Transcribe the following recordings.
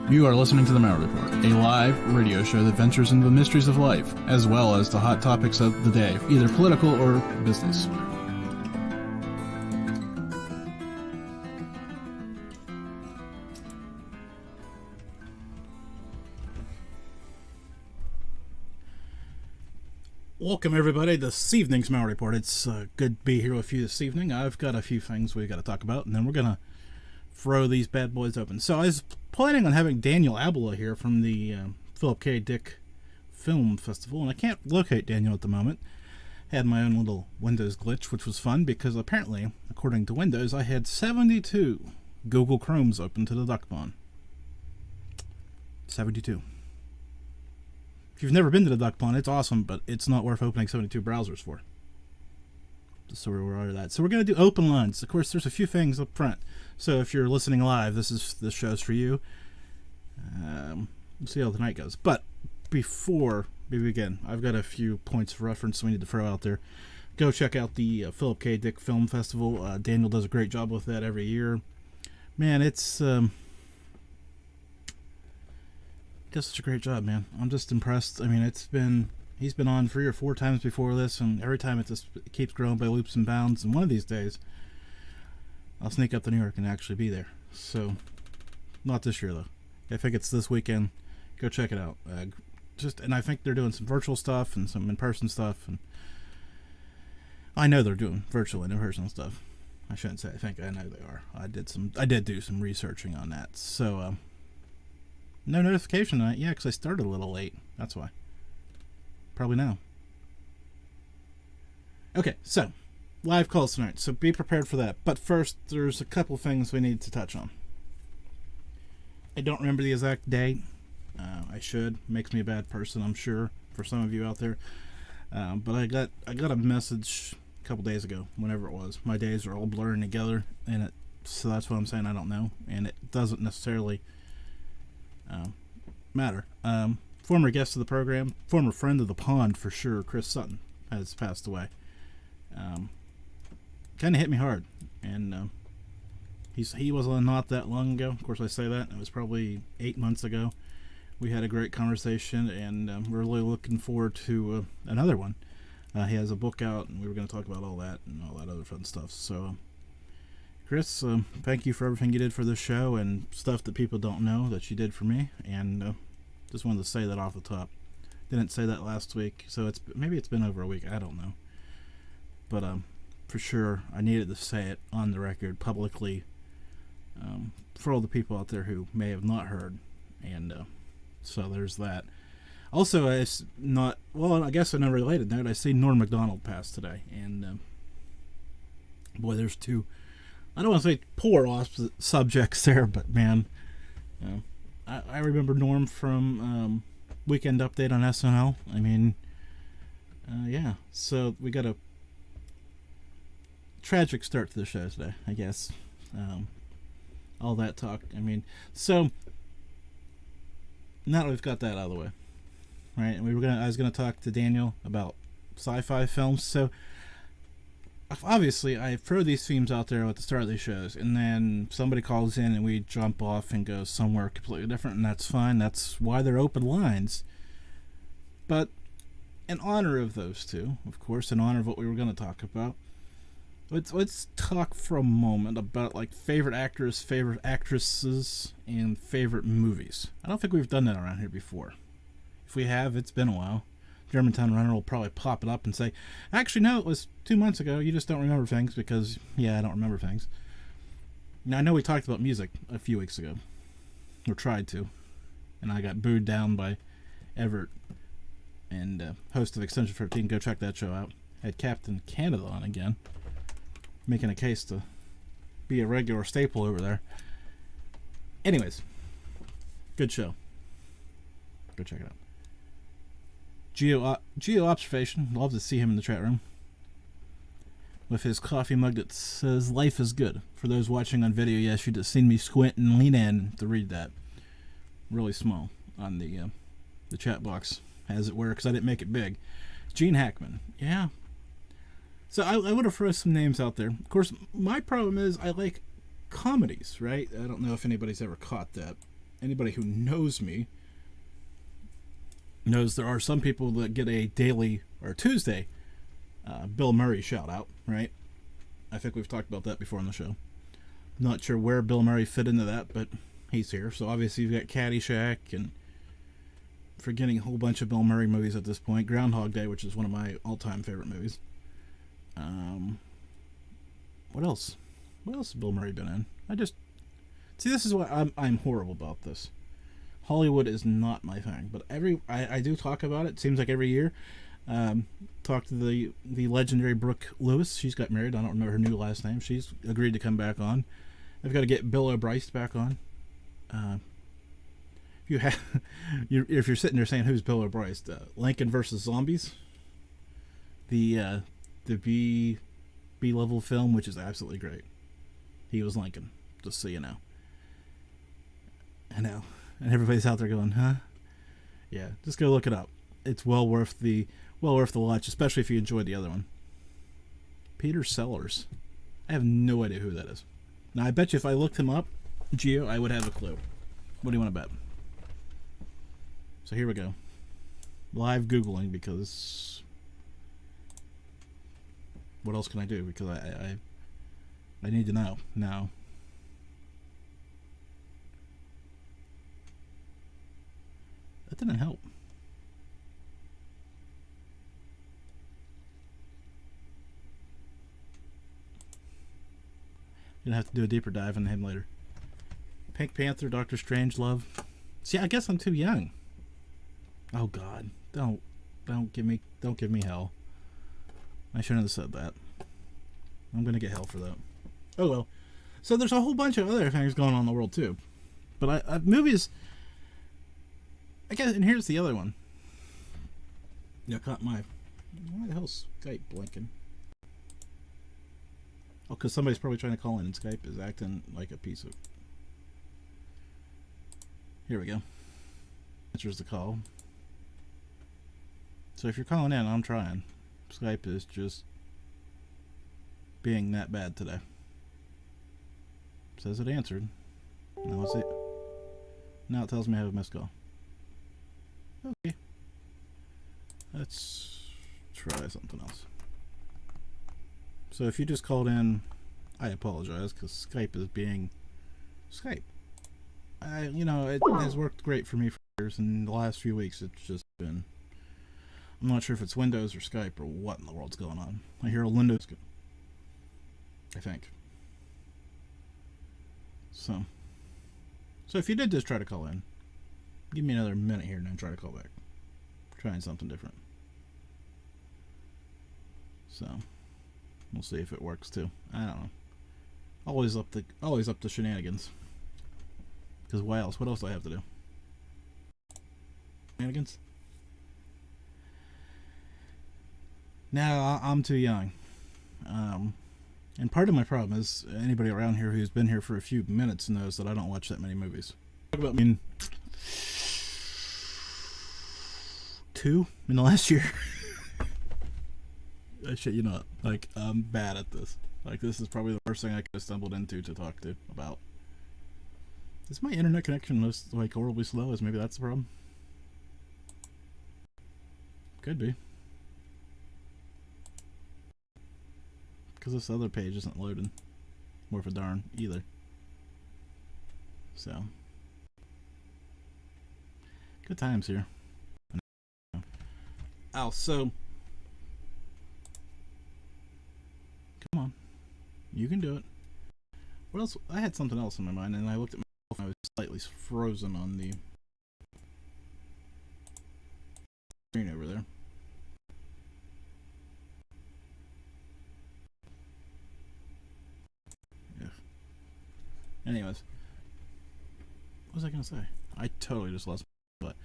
You are listening to The Mauer Report, a live radio show that ventures into the mysteries of life, as well as the hot topics of the day, either political or business. Welcome, everybody, to this evening's Mauer Report. It's good to be here with you this evening. I've got a few things we've got to talk about, and then we're going to throw these bad boys open. So I was planning on having Daniel Abela here from the Philip K. Dick Film Festival, and I can't locate Daniel at the moment. Had my own little Windows glitch, which was fun, because apparently, according to Windows, I had 72 Google Chromes open to the duck pond. 72. If you've never been to the duck pond, it's awesome, but it's not worth opening 72 browsers for. Just so we're aware of that. So we're going to do open lines. Of course, there's a few things up front. So if you're listening live, this show's for you. We'll see how the night goes. But before we begin, I've got a few points of reference we need to throw out there. Go check out the Philip K. Dick Film Festival. Daniel does a great job with that every year. Man, it's does such a great job, man. I'm just impressed. I mean, he's been on 3 or 4 times before this, and every time it keeps growing by leaps and bounds. And one of these days, I'll sneak up to New York and actually be there. So, not this year though. I think it's this weekend. Go check it out. And I think they're doing some virtual stuff and some in-person stuff. And I know they're doing virtual and in-person stuff. I shouldn't say I think. I know they are. I did do some researching on that. So, no notification tonight. Yeah, because I started a little late. That's why. Probably now. Okay, so live calls tonight, so be prepared for that. But first, there's a couple things we need to touch on. I don't remember the exact date. I should. Makes me a bad person, I'm sure, for some of you out there. But I got a message a couple days ago, whenever it was. My days are all blurring together, and so that's what I'm saying. I don't know, and it doesn't necessarily matter. Former guest of the program, former friend of the pond for sure, Chris Sutton, has passed away. Kind of hit me hard, and he was on not that long ago. Of course, I say that. It was probably 8 months ago. We had a great conversation, and we're really looking forward to another one. He has a book out, and we were going to talk about all that and all that other fun stuff. So, Chris, thank you for everything you did for this show and stuff that people don't know that you did for me, and just wanted to say that off the top. Didn't say that last week, so maybe it's been over a week. I don't know. But for sure, I needed to say it on the record publicly for all the people out there who may have not heard. And so there's that. Also, I guess on a related note, I see Norm Macdonald pass today. And boy, there's two, I don't want to say polar opposite subjects there, but man, I remember Norm from Weekend Update on SNL. I mean, yeah. So we got a tragic start to the show today, I guess. All that talk. I mean, so now that we've got that out of the way, right? And I was gonna talk to Daniel about sci-fi films. So obviously, I throw these themes out there at the start of these shows, and then somebody calls in and we jump off and go somewhere completely different, and that's fine. That's why they're open lines. But in honor of those two, of course, in honor of what we were going to talk about, let's talk for a moment about like favorite actors, favorite actresses, and favorite movies. I don't think we've done that around here before. If we have, it's been a while. Germantown Runner will probably pop it up and say, actually, no, it was 2 months ago. You just don't remember things because, yeah, I don't remember things. Now, I know we talked about music a few weeks ago, or tried to, and I got booed down by Everett, and host of Extension 13. Go check that show out. Had Captain Canada on again, making a case to be a regular staple over there. Anyways, good show. Go check it out. Geo Observation, love to see him in the chat room with his coffee mug that says life is good. For those watching on video, yes, you'd have seen me squint and lean in to read that. Really small on the chat box, as it were, because I didn't make it big. Gene Hackman, yeah. So I want to throw some names out there. Of course, my problem is I like comedies, right? I don't know if anybody's ever caught that. anybody who knows me knows there are some people that get a daily or Tuesday Bill Murray shout out, right? I think we've talked about that before on the show. Not sure where Bill Murray fit into that, but he's here. So obviously you've got Caddyshack and forgetting a whole bunch of Bill Murray movies at this point. Groundhog Day, which is one of my all-time favorite movies. What else? What else has Bill Murray been in? See, this is why I'm horrible about this. Hollywood is not my thing, but I do talk about it. Seems like every year. Talk to the legendary Brooke Lewis. She's got married. I don't remember her new last name. She's agreed to come back on. I've got to get Bill O'Brice back on. If you're sitting there saying who's Bill O'Brice, Lincoln versus Zombies, the B level film, which is absolutely great. He was Lincoln, just so you know. I know, and everybody's out there going, huh? Yeah, just go look it up. It's well worth the watch, especially if you enjoyed the other one. Peter Sellers, I have no idea who that is. Now I bet you if I looked him up, Gio, I would have a clue. What do you want to bet? So here we go. Live Googling, because what else can I do? Because I need to know now. That didn't help. Gonna have to do a deeper dive into him later. Pink Panther, Doctor Strangelove. See, I guess I'm too young. Oh God, don't give me hell. I shouldn't have said that. I'm gonna get hell for that. Oh well. So there's a whole bunch of other things going on in the world too, but movies. I guess, and here's the other one. Yeah, caught my. Why the hell's Skype blinking? Oh, because somebody's probably trying to call in, and Skype is acting like a piece of. Here we go. Answers the call. So if you're calling in, I'm trying. Skype is just being that bad today. Says it answered. Now it tells me I have a missed call. Okay. Let's try something else. So if you just called in, I apologize because Skype is being Skype. It has worked great for me for years, and the last few weeks it's just been. I'm not sure if it's Windows or Skype or what in the world's going on. I hear a Windows. I think. So if you did just try to call in, give me another minute here and then try to call back. Trying something different. So we'll see if it works too. I don't know. Always up to shenanigans. Because why else? What else do I have to do? Shenanigans? Now I'm too young. And part of my problem is anybody around here who's been here for a few minutes knows that I don't watch that many movies. Talk about me. Two in the last year. I shit you not. Like, I'm bad at this. Like, this is probably the worst thing I could have stumbled into to talk to about. Is my internet connection most, like, horribly slow? Is maybe that's the problem? Could be. Because this other page isn't loading. Worth a darn either. So. Good times here. Oh, so. Come on. You can do it. What else? I had something else in my mind, and I looked at myself and I was slightly frozen on the screen over there. Yeah. Anyways. What was I going to say? I totally just lost my butt,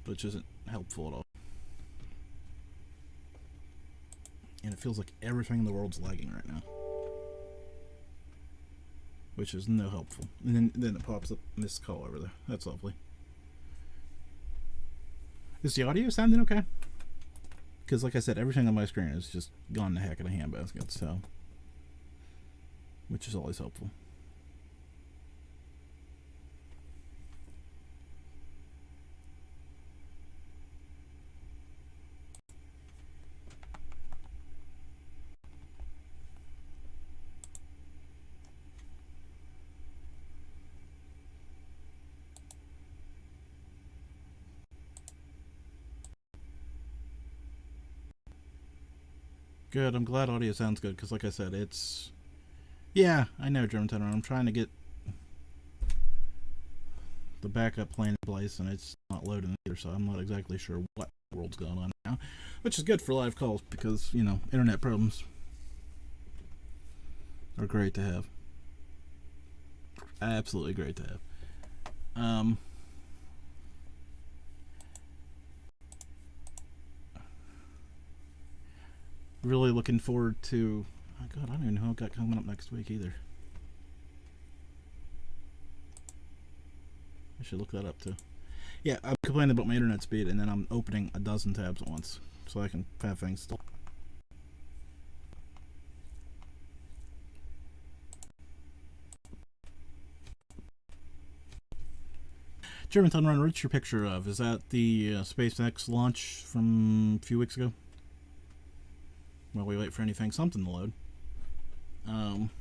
which isn't helpful at all. And it feels like everything in the world's lagging right now. Which is no helpful. And then it pops up missed call over there. That's lovely. Is the audio sounding okay? Because like I said, everything on my screen is just gone to heck in a handbasket, so. Which is always helpful. Good. I'm glad audio sounds good because, like I said, it's. Yeah, I know, Germantown. I'm trying to get the backup plan in place, and it's not loading either, so I'm not exactly sure what the world's going on now. Which is good for live calls because, internet problems are great to have. Absolutely great to have. Really looking forward to. Oh God, I don't even know who I've got coming up next week either. I should look that up too. Yeah, I'm complaining about my internet speed, and then I'm opening a dozen tabs at once so I can have things. Germantown Runner, what's your picture of? Is that the SpaceX launch from a few weeks ago? While we wait for something to load.